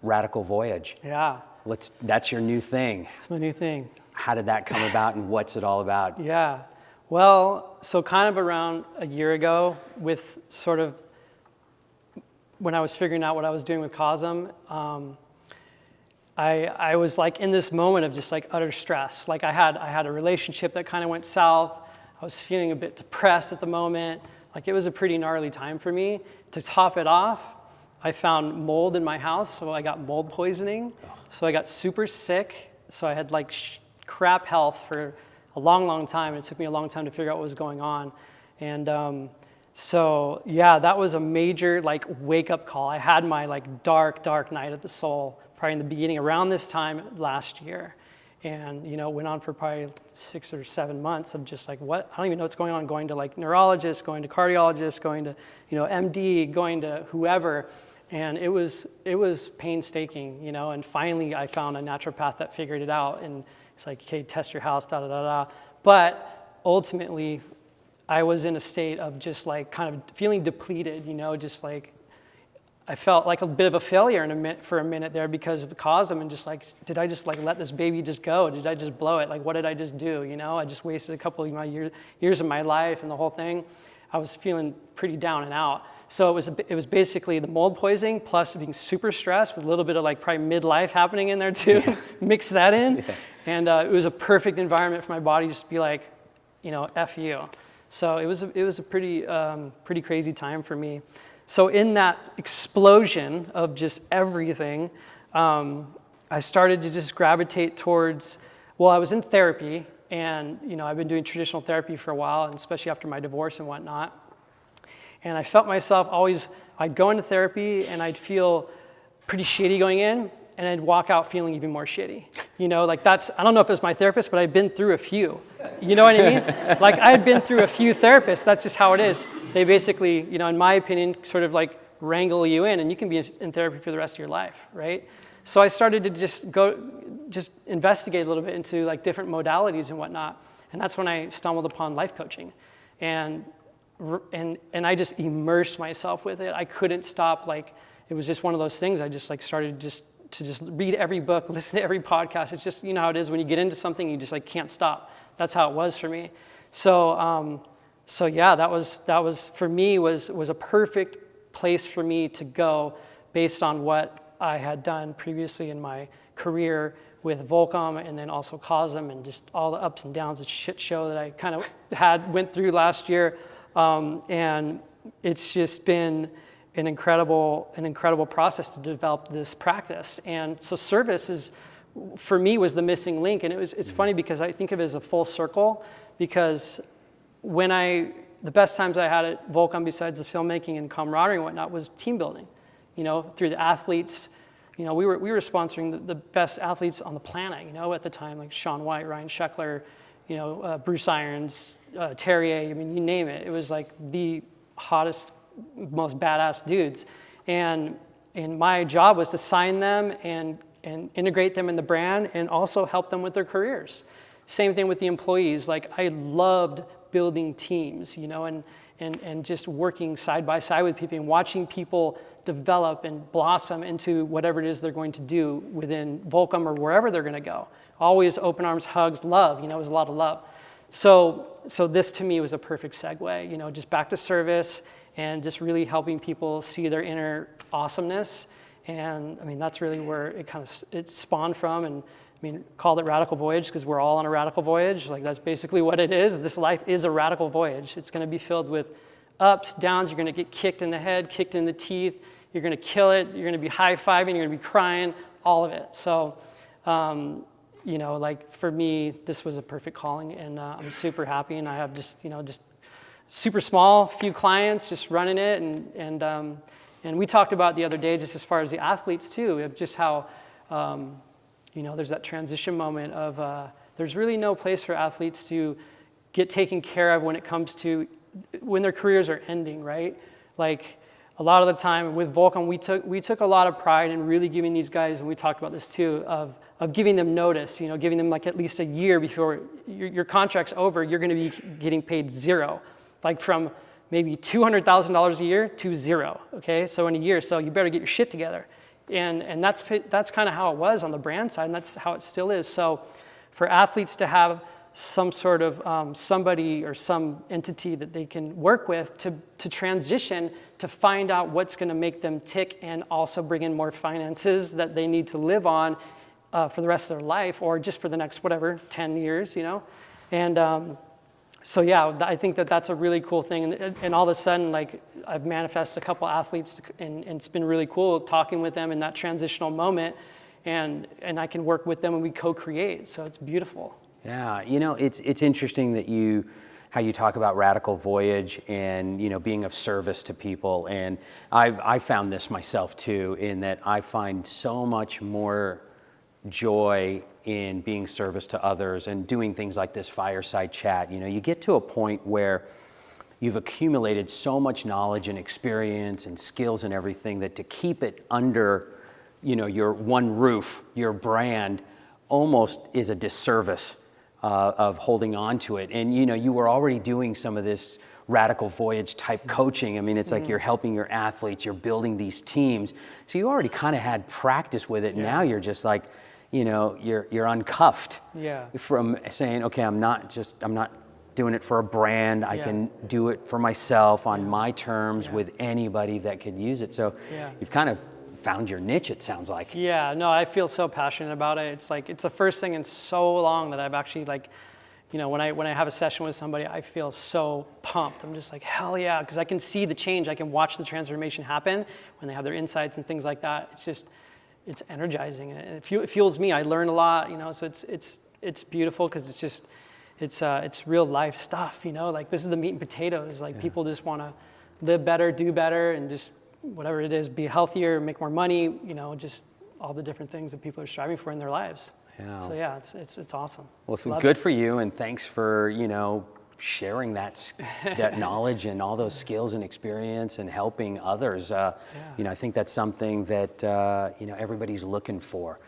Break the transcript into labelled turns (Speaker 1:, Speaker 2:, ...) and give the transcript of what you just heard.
Speaker 1: Radical Voyage.
Speaker 2: Yeah.
Speaker 1: That's your new thing.
Speaker 2: It's my new thing.
Speaker 1: How did that come about and what's it all about?
Speaker 2: Yeah. Well, so kind of around a year ago, with sort of when I was figuring out what I was doing with Cosm, I was like in this moment of just like utter stress. Like I had a relationship that kind of went south. I was feeling a bit depressed at the moment. Like it was a pretty gnarly time for me. To top it off, I found mold in my house, so I got mold poisoning. So I got super sick. So I had like crap health for a long, long time. It took me a long time to figure out what was going on. And so yeah, that was a major like wake up call. I had my like dark night of the soul, probably in the beginning, around this time last year. And, you know, went on for probably 6 or 7 months of just like, what? I don't even know what's going on, going to like neurologists, going to cardiologists, going to, you know, MD, going to whoever. And it was painstaking, you know, and finally I found a naturopath that figured it out. And it's like, okay, test your house, da, da, da, da. But ultimately, I was in a state of just like kind of feeling depleted, you know, just like, I felt like a bit of a failure for a minute there because of the Cosm, and just like, did I just like let this baby just go? Did I just blow it? Like, what did I just do? You know, I just wasted a couple of my years of my life and the whole thing. I was feeling pretty down and out. So it was basically the mold poisoning plus being super stressed with a little bit of like probably midlife happening in there too. Yeah. Mix that in. Yeah. And it was a perfect environment for my body just to be like, you know, F you. So it was a pretty crazy time for me. So in that explosion of just everything, I started to just gravitate towards, well, I was in therapy, and you know, I've been doing traditional therapy for a while, and especially after my divorce and whatnot. And I felt myself always, I'd go into therapy and I'd feel pretty shitty going in, and I'd walk out feeling even more shitty. You know, like I don't know if it was my therapist, but I'd been through a few. You know what I mean? Like I had been through a few therapists, that's just how it is. They basically, you know, in my opinion, sort of like wrangle you in, and you can be in therapy for the rest of your life, right? So I started to just investigate a little bit into like different modalities and whatnot, and that's when I stumbled upon life coaching, and I just immersed myself with it. I couldn't stop. Like it was just one of those things. I just like started to just read every book, listen to every podcast. It's just, you know how it is when you get into something, you just like can't stop. That's how it was for me. So yeah, that was for me was a perfect place for me to go based on what I had done previously in my career with Volcom, and then also Cosm, and just all the ups and downs and shit show that I kind of went through last year. And it's just been an incredible process to develop this practice. And so service for me was the missing link. And it's funny because I think of it as a full circle, because the best times I had at Volcom, besides the filmmaking and camaraderie and whatnot, was team building. You know, through the athletes. You know, we were sponsoring the best athletes on the planet, you know, at the time, like Shaun White, Ryan Sheckler, you know, Bruce Irons, Terrier, I mean, you name it. It was like the hottest, most badass dudes. And my job was to sign them and integrate them in the brand, and also help them with their careers. Same thing with the employees. Like I loved building teams, you know, and just working side by side with people and watching people develop and blossom into whatever it is they're going to do within Volcom or wherever they're going to go. Always open arms, hugs, love, you know, it was a lot of love. So this to me was a perfect segue, you know, just back to service and just really helping people see their inner awesomeness. And I mean, that's really where it spawned from. And I mean, called it Radical Voyage because we're all on a radical voyage. Like that's basically what it is. This life is a radical voyage. It's going to be filled with ups, downs. You're going to get kicked in the head, kicked in the teeth. You're going to kill it. You're going to be high-fiving. You're going to be crying, all of it. So, you know, like for me, this was a perfect calling, and I'm super happy. And I have just super small, few clients just running it. And we talked about the other day, just as far as the athletes too, of just how, you know, there's that transition moment of there's really no place for athletes to get taken care of when it comes to when their careers are ending, right? Like a lot of the time with Volcom, we took a lot of pride in really giving these guys, and we talked about this too, of giving them notice, you know, giving them like at least a year before your contract's over, you're going to be getting paid zero, like from maybe $200,000 a year to zero, okay? So in a year, so you better get your shit together. And that's kind of how it was on the brand side, and that's how it still is. So for athletes to have some sort of somebody or some entity that they can work with to transition, to find out what's going to make them tick and also bring in more finances that they need to live on for the rest of their life, or just for the next, 10 years, And so yeah, I think that's a really cool thing. And all of a sudden, like, I've manifested a couple athletes, and it's been really cool talking with them in that transitional moment, and I can work with them and we co-create. So it's beautiful.
Speaker 1: Yeah, it's interesting that how you talk about Radical Voyage and, being of service to people. And I found this myself too, in that I find so much more joy in being service to others and doing things like this fireside chat. You get to a point where you've accumulated so much knowledge and experience and skills and everything, that to keep it under, your one roof, your brand, almost is a disservice of holding on to it. And you were already doing some of this Radical Voyage type coaching. I mean, it's like you're helping your athletes, you're building these teams. So you already kind of had practice with it. Yeah. Now you're just like, you're uncuffed from saying, okay, I'm not doing it for a brand. I can do it for myself on my terms with anybody that could use it. So you've kind of found your niche, it sounds like.
Speaker 2: Yeah, no, I feel so passionate about it. It's like, it's the first thing in so long that I've actually, like, when I have a session with somebody, I feel so pumped. I'm just like, hell yeah, because I can see the change. I can watch the transformation happen when they have their insights and things like that. It's energizing, and it fuels me. I learn a lot, so it's beautiful, because it's real life stuff, like, this is the meat and potatoes. Like, people just want to live better, do better, and just whatever it is, be healthier, make more money, just all the different things that people are striving for in their lives.
Speaker 1: Yeah.
Speaker 2: So yeah, it's awesome.
Speaker 1: Well, good for you, and thanks for, sharing that knowledge and all those skills and experience and helping others. I think that's something that, everybody's looking for.